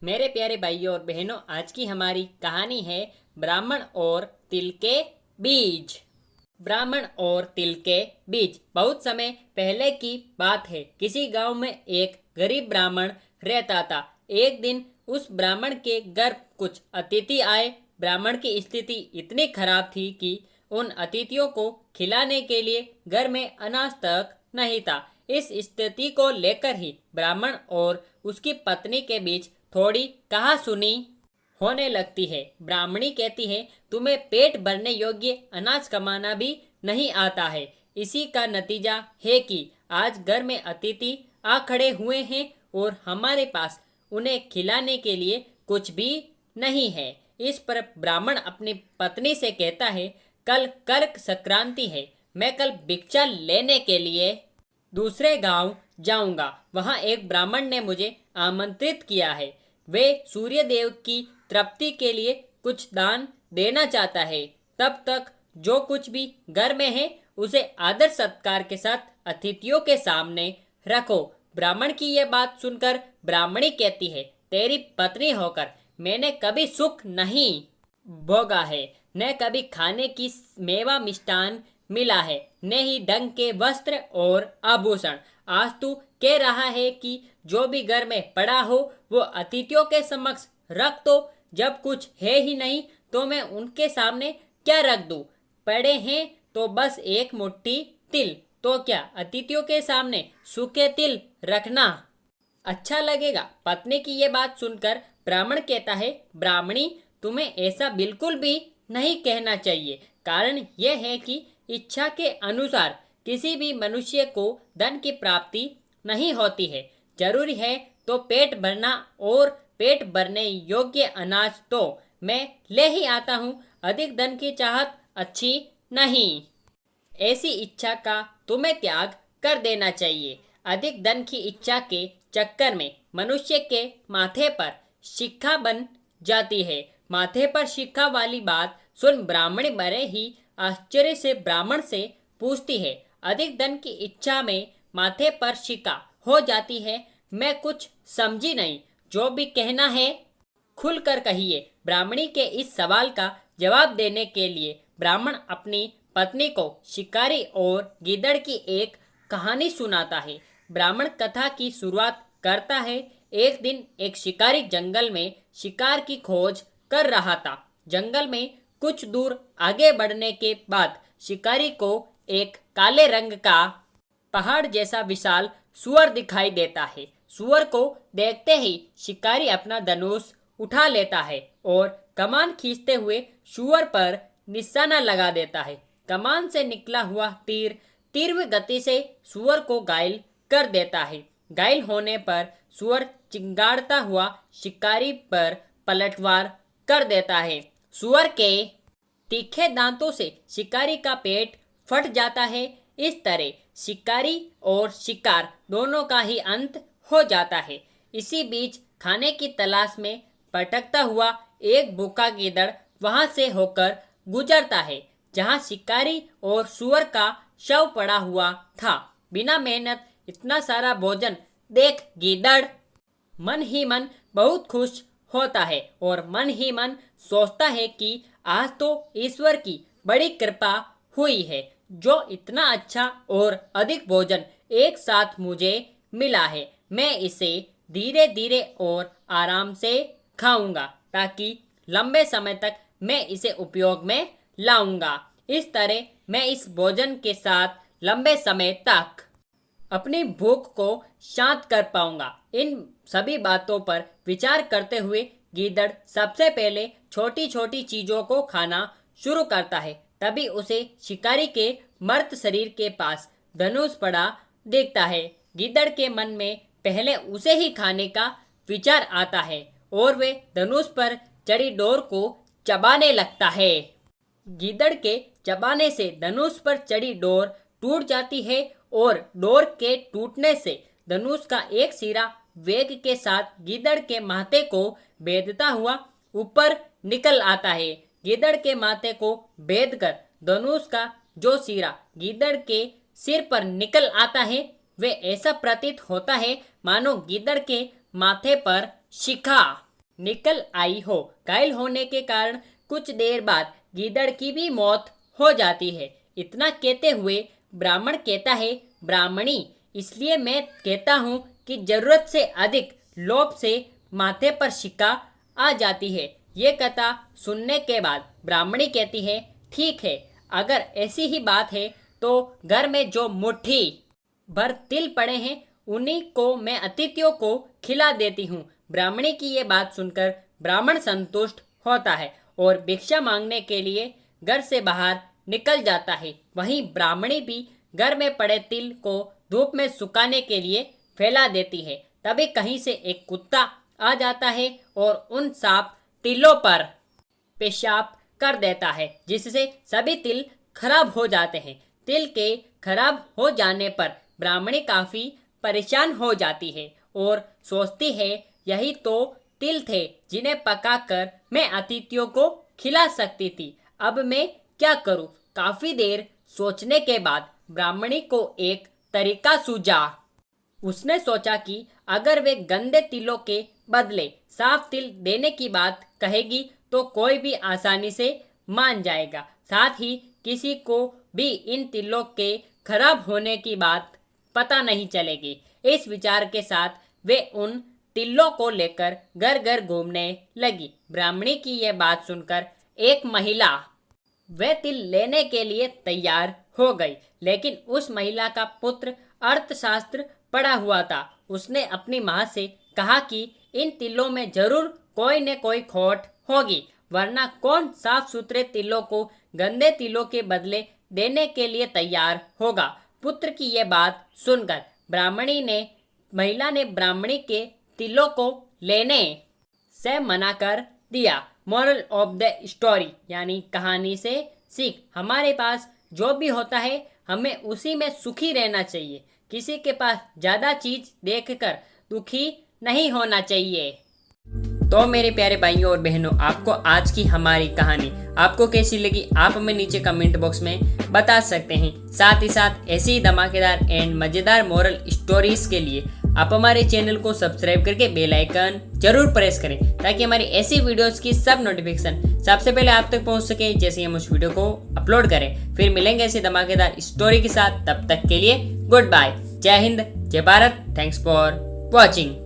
मेरे प्यारे भाइयों और बहनों, आज की हमारी कहानी है ब्राह्मण और तिल के बीज। ब्राह्मण और तिल के बीज। बहुत समय पहले की बात है। किसी गांव में एक गरीब ब्राह्मण रहता था। एक दिन उस ब्राह्मण के घर कुछ अतिथि आए। ब्राह्मण की स्थिति इतनी खराब थी कि उन अतिथियों को खिलाने के लिए घर में अनाज तक नहीं था। इस स्थिति को लेकर ही ब्राह्मण और उसकी पत्नी के बीच थोड़ी कहासुनी होने लगती है। ब्राह्मणी कहती है, तुम्हें पेट भरने योग्य अनाज कमाना भी नहीं आता है। इसी का नतीजा है कि आज घर में अतिथि आ खड़े हुए हैं और हमारे पास उन्हें खिलाने के लिए कुछ भी नहीं है। इस पर ब्राह्मण अपनी पत्नी से कहता है, कल कर्क संक्रांति है। मैं कल भिक्षा लेने के लिए दूसरे गांव जाऊंगा। वहां एक ब्राह्मण ने मुझे आमंत्रित किया है। वे सूर्य देव की तृप्ति के लिए कुछ दान देना चाहता है। तब तक जो कुछ भी घर में है उसे आदर सत्कार के साथ अतिथियों के सामने रखो। ब्राह्मण की यह बात सुनकर ब्राह्मणी कहती है, तेरी पत्नी होकर मैंने कभी सुख नहीं भोगा है, न कभी खाने की मेवा मिष्टान मिला है, न ही ढंग के वस्त्र और आभूषण। आज तू कह रहा है कि जो भी घर में पड़ा हो वो अतिथियों के समक्ष रख दो। जब कुछ है ही नहीं तो मैं उनके सामने क्या रख दूं? पड़े हैं तो बस एक मुट्ठी तिल, तो क्या अतिथियों के सामने सूखे तिल रखना अच्छा लगेगा? पत्नी की ये बात सुनकर ब्राह्मण कहता है, ब्राह्मणी, तुम्हें ऐसा बिल्कुल भी नहीं कहना चाहिए। कारण यह है कि इच्छा के अनुसार किसी भी मनुष्य को धन की प्राप्ति नहीं होती है। जरूरी है तो पेट भरना, और पेट भरने योग्य अनाज तो मैं ले ही आता हूँ। अधिक धन की चाहत अच्छी नहीं। ऐसी इच्छा का तुम्हें त्याग कर देना चाहिए। अधिक धन की इच्छा के चक्कर में मनुष्य के माथे पर शिखा बन जाती है। माथे पर शिखा वाली बात सुन ब्राह्मणी बड़े ही आश्चर्य से ब्राह्मण से पूछती है, अधिक धन की इच्छा में माथे पर शिखा हो जाती है? मैं कुछ समझी नहीं। जो भी कहना है खुलकर कहिए। ब्राह्मणी के इस सवाल का जवाब देने के लिए ब्राह्मण अपनी पत्नी को शिकारी और गीदड़ की एक कहानी सुनाता है। ब्राह्मण कथा की शुरुआत करता है। एक दिन एक शिकारी जंगल में शिकार की खोज कर रहा था। जंगल में कुछ दूर आगे बढ़ने के बाद शिकारी को एक काले रंग का पहाड़ जैसा विशाल सुअर दिखाई देता है। सुअर को देखते ही शिकारी अपना धनुष उठा लेता है और कमान खींचते हुए सुअर पर निशाना लगा देता है। कमान से निकला हुआ तीर तीव्र गति से सुअर को घायल कर देता है। घायल होने पर सुअर चिंगाड़ता हुआ शिकारी पर पलटवार कर देता है। सुअर के तीखे दांतों से शिकारी का पेट फट जाता है। इस तरह शिकारी और शिकार दोनों का ही अंत हो जाता है। इसी बीच खाने की तलाश में भटकता हुआ एक भूखा गीदड़ वहां से होकर गुजरता है, जहां शिकारी और सुअर का शव पड़ा हुआ था। बिना मेहनत इतना सारा भोजन देख गीदड़ मन ही मन बहुत खुश होता है और मन ही मन सोचता है कि आज तो ईश्वर की बड़ी कृपा हुई है, जो इतना अच्छा और अधिक भोजन एक साथ मुझे मिला है। मैं इसे धीरे धीरे और आराम से खाऊंगा, ताकि लंबे समय तक मैं इसे उपयोग में लाऊंगा। इस तरह मैं इस भोजन के साथ लंबे समय तक अपनी भूख को शांत कर पाऊंगा। इन सभी बातों पर विचार करते हुए गीदड़ सबसे पहले छोटी छोटी चीजों को खाना शुरू करता है। तभी उसे शिकारी के मर्त शरीर के पास धनुष पड़ा दिखता है। गीदड़ के मन में पहले उसे ही खाने का विचार आता है और वे धनुष पर चढ़ी डोर को चबाने लगता है। गीदड़ के चबाने से धनुष पर चढ़ी डोर टूट जाती है और डोर के टूटने से धनुष का एक सिरा वेग के साथ गीदड़ के माथे को भेदता हुआ ऊपर निकल आता है। गीदड़ के माथे को भेद कर धनुष का जो सिरा गीदड़ के सिर पर निकल आता है, वे ऐसा प्रतीत होता है मानो गीदड़ के माथे पर शिखा निकल आई हो। घायल होने के कारण कुछ देर बाद गीदड़ की भी मौत हो जाती है। इतना कहते हुए ब्राह्मण कहता है, ब्राह्मणी, इसलिए मैं कहता हूँ कि जरूरत से अधिक लोभ से माथे पर शिक्का आ जाती है। ये कथा सुनने के बाद ब्राह्मणी कहती है, ठीक है, अगर ऐसी ही बात है तो घर में जो मुट्ठी भर तिल पड़े हैं उन्हीं को मैं अतिथियों को खिला देती हूँ। ब्राह्मणी की ये बात सुनकर ब्राह्मण संतुष्ट होता है और भिक्षा मांगने के लिए घर से बाहर निकल जाता है। वहीं ब्राह्मणी भी घर में पड़े तिल को धूप में सुखाने के लिए फैला देती है। तभी कहीं से एक कुत्ता आ जाता है और उन साफ तिलों पर पेशाब कर देता है, जिससे सभी तिल खराब हो जाते हैं। तिल के खराब हो जाने पर ब्राह्मणी काफी परेशान हो जाती है और सोचती है, यही तो तिल थे जिन्हें पकाकर मैं अतिथियों को खिला सकती थी। अब मैं क्या करूं? काफी देर सोचने के बाद ब्राह्मणी को एक तरीका सूझा। उसने सोचा कि अगर वे गंदे तिलों के बदले साफ तिल देने की बात कहेगी तो कोई भी आसानी से मान जाएगा। साथ ही किसी को भी इन तिलों के खराब होने की बात पता नहीं चलेगी। इस विचार के साथ वे उन तिलों को लेकर घर घर घूमने लगी। ब्राह्मणी की यह बात सुनकर एक महिला वह तिल लेने के लिए तैयार हो गई, लेकिन उस महिला का पुत्र अर्थशास्त्र पढ़ा हुआ था। उसने अपनी माँ से कहा कि इन तिलों में जरूर कोई न कोई खोट होगी, वरना कौन साफ सुथरे तिलों को गंदे तिलों के बदले देने के लिए तैयार होगा। पुत्र की यह बात सुनकर महिला ने ब्राह्मणी के तिलों को लेने से मना कर दिया। मॉरल ऑफ द स्टोरी यानी कहानी से सीख, हमारे पास जो भी होता है हमें उसी में सुखी रहना चाहिए। किसी के पास ज़्यादा चीज़ देखकर दुखी नहीं होना चाहिए। तो मेरे प्यारे भाइयों और बहनों, आपको आज की हमारी कहानी आपको कैसी लगी आप हमें नीचे कमेंट बॉक्स में बता सकते हैं। साथ ही साथ ऐसी ही धमाकेदार एंड मज़ेदार मोरल स्टोरीज के लिए आप हमारे चैनल को सब्सक्राइब करके बेल आइकन जरूर प्रेस करें, ताकि हमारी ऐसी वीडियोस की सब नोटिफिकेशन सबसे पहले आप तक पहुंच सके जैसे हम उस वीडियो को अपलोड करें। फिर मिलेंगे ऐसी धमाकेदार स्टोरी के साथ, तब तक के लिए गुड बाय। जय हिंद, जय भारत। Thanks for watching.